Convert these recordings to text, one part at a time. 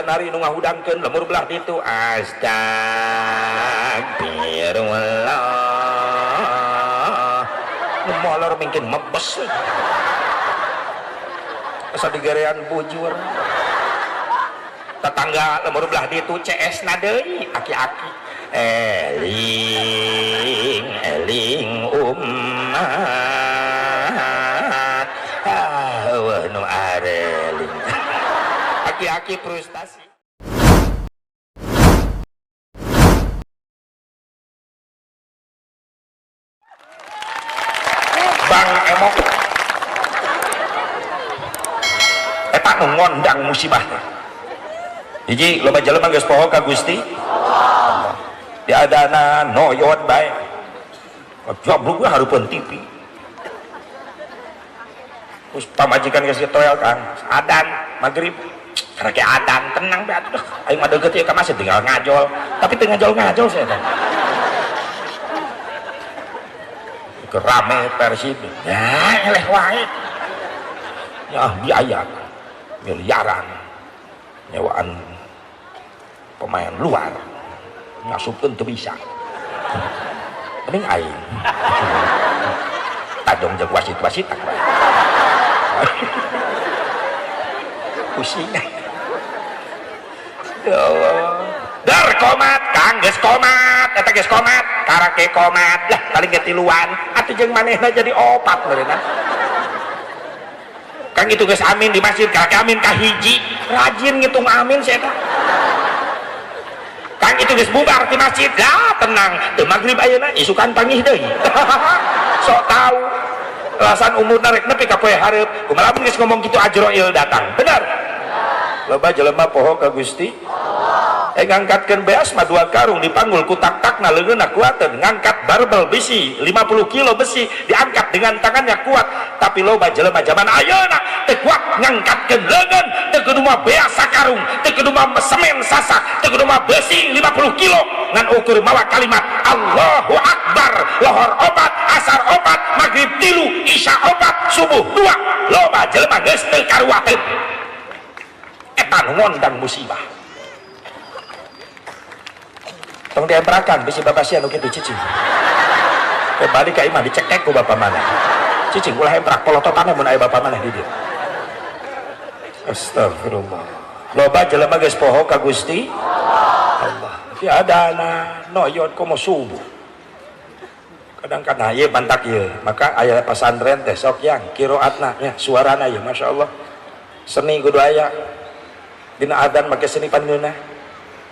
Janari nu ngahudangkeun lemur belah ditu astagfirullah nu molor mungkin mebes asa digerean bujur tetangga lemur belah ditu CS na deui aki-aki eling ummat nu areling aki-aki frustasi. Bang Emok eta nu ngondang musibah hiji loba jelema geus poho ka Gusti Allah diadana noyot bae jobluk hareupeun TV terus pamajikan geus toel kan adan magrib karena kayak adan tenang be atuh aing mah deukeut ieu ka masjid tinggal ngajol tapi teu ngajol saya teh rame Persib ya eleh wae ya biaya miliaran nyewaan pemain luar ngasupkeun teu bisa mending aing tadong jeung wasit-wasit tak bae pusing ya Allah dar komat kang geus komat eta geus komat karake komat lah paling ketiluan atuh jeung manehna jadi opat meureunna kang itu geus amin di masjid karake amin ka hiji rajin ngitung amin saya eta kang itu geus bubar di masjid lah tenang teu magrib ayeuna isukan pangih deui sok tahu alasan umurna rek nepi ka poe hareup kumaha mun geus ngomong kitu Ajroil datang bener loba jelema poho ka Gusti ngangkatkeun beas mah 2 karung dipanggul ku tak-takna leungeunna kuateun ngangkat barbel besi 50 kilo besi diangkat dengan tangannya kuat tapi loba jelema zaman ayeuna teu kuat ngangkatkeun leungeun teu kudu mah beas sakarung teu kudu mah semen sasak teu kudu mah besi 50 kilo ngan ukur mawa kalimat Allahu Akbar lohor opat asar opat magrib 3 isya opat subuh 2 loba jelema geus teu karuateun eta ngondang musibah tong diemprakan bisi babasia nu kitu cicing kembali ka imah dicekek ku bapa mana cicing ulah emprak polototanna mun aya bapa mana di dieu astagfirullah loba jelema geus poho ka Gusti Allah tiadana noyot komo subuh kadang-kadang ieu mantak ieu maka aya pasantren teh sok yang kiroatna nya suarana ieu masyaallah seni kudu aya dina adzan make seni pandeuna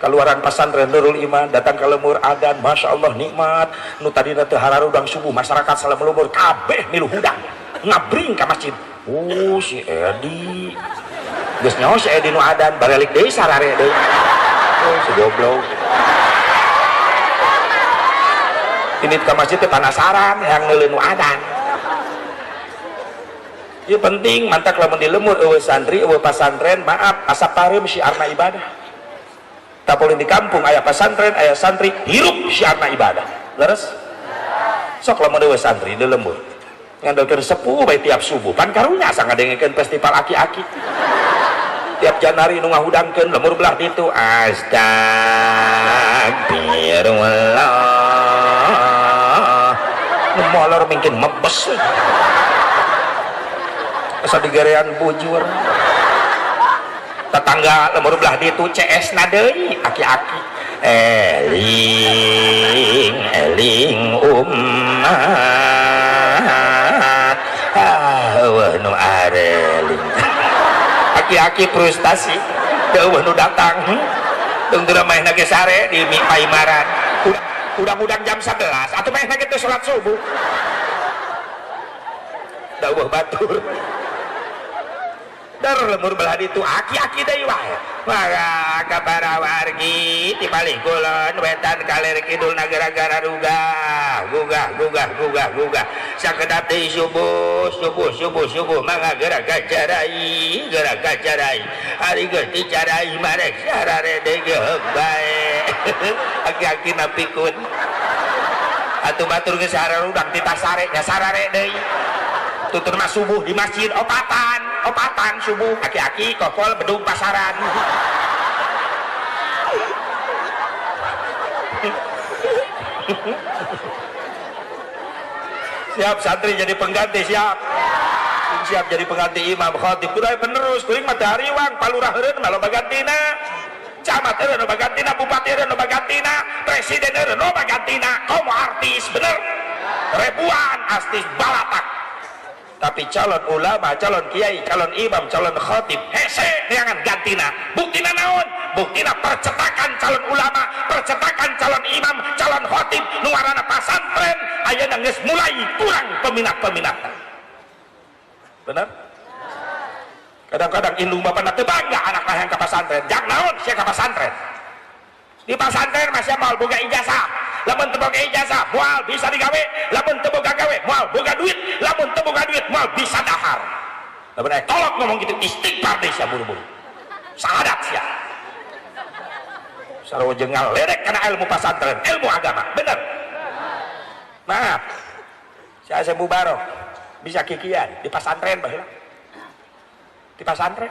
keluaran pesantren Nurul Iman datang ke lemur adan Masya Allah nikmat nu tadina teu hararudang subuh masyarakat salemur kabeh milu hudang ngabring ka masjid si Edi geus nyaho si Edi nu adan barelik deui sarare deui si goblok ini ka masjid teh panasaran yang neuleuh nu adan ieu penting mantak lamun di lemur eueuh santri eueuh pasantren maaf asap pareum syiarna ibadah tapulin di kampung aya pesantren aya santri hirup syiarna ibadah leres sok lamun eueuh santri di lembur ngandalkeun sepuh bae tiap subuh pan karunya asa ngadengekeun festival aki-aki tiap Janari nu ngahudangkeun lembur belah ditu astagfirullah nu molor mungkin mebes asa digerean bujur tetangga lemur belah ditu CS na deui aki-aki eling ummat nu areling aki-aki frustasi eueuh nu datang tunggu maehna ge sare di Paimaran udang-udang jam 11 atuh maehna ge teu salat subuh dawuh batur dar lemur belah ditu aki-aki deui wae mara kabara wargi ti balik kulon wetan kaler kidul nagara-gara gugah sakedap deui subuh mangga gerak gajarai ari geus dicarai marek sarare deui geug bae aki-aki napikun atuh batur geus sararudang ti tasare nya sarare deui tuturna subuh di masjid opatan subuh aki-aki kokol bedung pasaran Siap santri jadi pengganti, siap jadi pengganti imam khatib kudu penerus kuring matahari wang palurah heureun mah loba gantina, camat heureun loba gantina, bupati heureun loba gantina, presiden heureun loba gantina, kaum artis bener ribuan artis balatak. Tapi calon ulama, calon kiai, calon imam, calon khatib hese neangan gantina. Buktina naon? Buktina percetakan calon ulama, percetakan calon imam, calon khatib nu ngaranna pasantren ayeuna geus mulai kurang peminat-peminatna. Bener? Kadang-kadang indung bapak teu bangga anak yang ke pasantren. Jak naon sia ka pasantren? Di pasantren masih moal boga ijazah. Lamun teu boga ijazah moal bisa digawe, lamun teu boga gawe moal boga duit, lamun teu boga duit moal bisa dahar. Lamun aya kolot ngomong gitu istighfar deui sia buru-buru. Sahadat sia. Sarua jengal lerek kana ilmu pasantren, ilmu agama. Bener? Maaf. Saya bubarok. Bisa kikian di pasantren baheula. Di pasantren.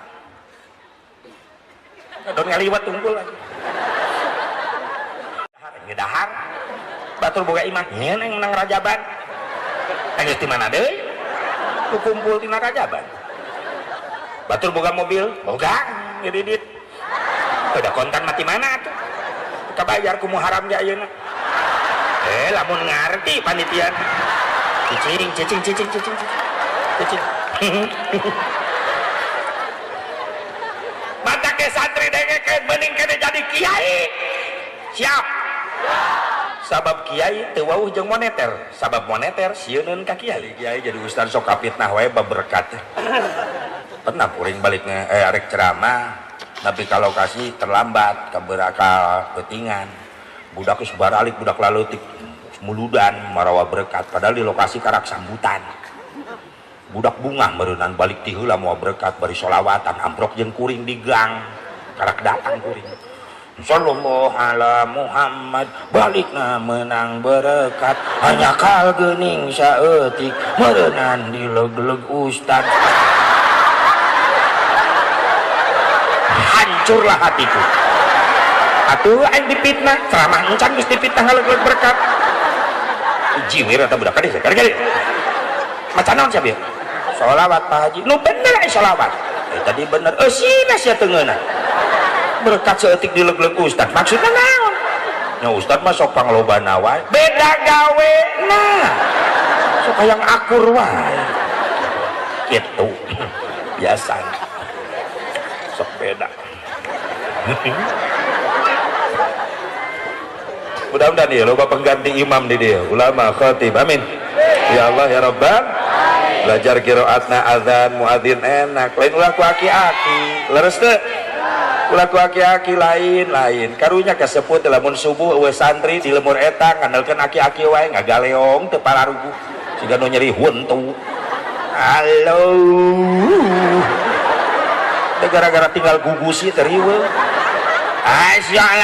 Don ngaliwat tunggul lagi. Ngedahar. Batur boga iman nyen yang menang rajaban. Geus di mana deui? Kumpul di rajaban. Batur boga mobil, boga ngedidit. Udah kontan mati mana tuh? Kabayar ku muharam ge ayeuna. Lamun ngarti panitia. Cicing. Mata ke santri dengekeun mending kene jadi kiai. Siap. Sabab kiai teu wauh jeung moneter, sabab moneter sieunun ka kiai. Kiai jadi ustaz sok kapitnah wae berkat. Pernah kuring baliknya arek ceramah, tapi kalau kasih terlambat kaberakal beutingan. Budak geus baralik budak laleutik. Muludan marawa berkat padahal di lokasi karak sambutan budak bunga merenang balik ti heula moal berkat bari sholawatan amprok jeung kuring di gang karak datang kuring sallallahu ala Muhammad balikna menang berkat hanya kal geuning saeutik merenang di leg-leg ustad. Hancurlah hatiku atuh aing dipitnah ceramah encan geus dipitnah leg-leg berkat jiwir atau budak kadis kali macan naon sia bieu sholawat Pak Haji nu bener aya sholawat tadi bener eusina sia teungeuna berkat seeutik di leg-leg ustad maksudna naon nya ustad mah sok panglobana wae beda gawena sok hayang akur wae kitu biasa sok beda. Mudah-mudahan ya loba pengganti imam di dia ulama khatib amin ya Allah ya Rabbal belajar qiraatna azan muadzin enak lain ulah ku aki-aki leres teu ulah ku aki-aki lain karunya kasebut lamun subuh eueuh santri di lemur eta ngandalkeun aki-aki wae ngagaleong teu pararugu siga nu nyeri huntu halo gara-gara tinggal gugusi terieu asyalatu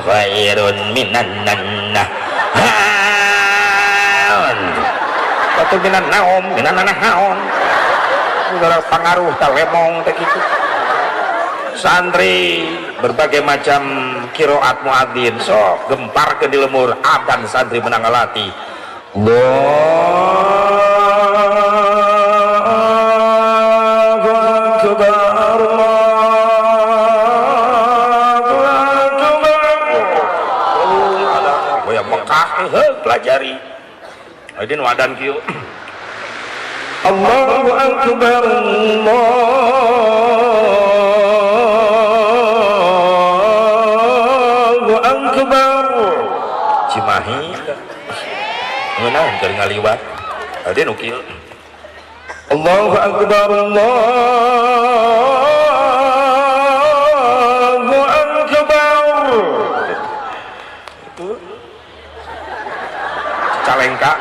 khairun minan nannah haon batu minan naom minan nanah haon segala pengaruh talemong teh kitu santri berbagai macam qiraat muadzin sok gemparkeun di lemur adan santri menang ngalati Allahu akbar pelajari adin wadan kieu Allahu akbar Allahu akbar Cimahi ngeunah keur ngaliwat adin nu kieu Allahu akbar Allahu akbar itu calengka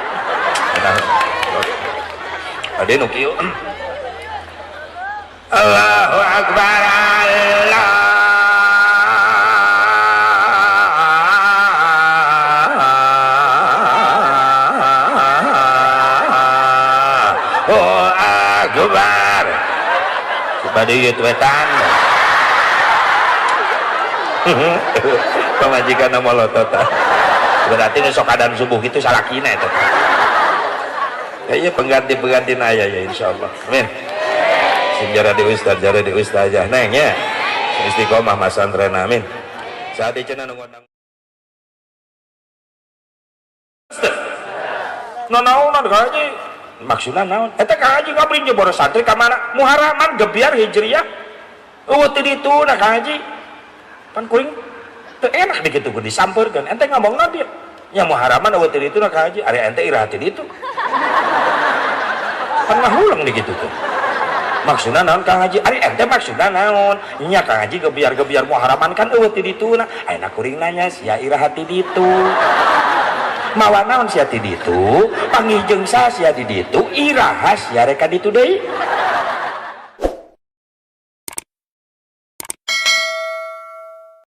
ada nu kieu Allahu akbar Allah oh akbar bade ieu wetan pamajikanna molototan berarti besok keadaan subuh gitu salakina itu kayaknya pengganti naya ya insyaallah amin sejarah di ustazah neng ya istiqomah mas santren amin saat cenah ngundang naon kaji maksudna naon eta kaji ngabli jeung boros santri ka mana muharaman gebiar hijriyah eueuh teh ditu na kaji pan kuring teu enak dikitu disampeurkeun ente ngomongna dia nya muharaman eueuh teh ditu na kaji ari ente irah teh ditu pan ngahulang dikitu tuh maksudna naon Kang Haji ari ente maksudna naon nya Kang Haji gebiar muharaman kan eueuh teh ditu na ayeuna kuring nanya sia irah teh ditu mawa naon sia ti ditu panggih jeung sia di ditu iraha sia rek ka ditu deui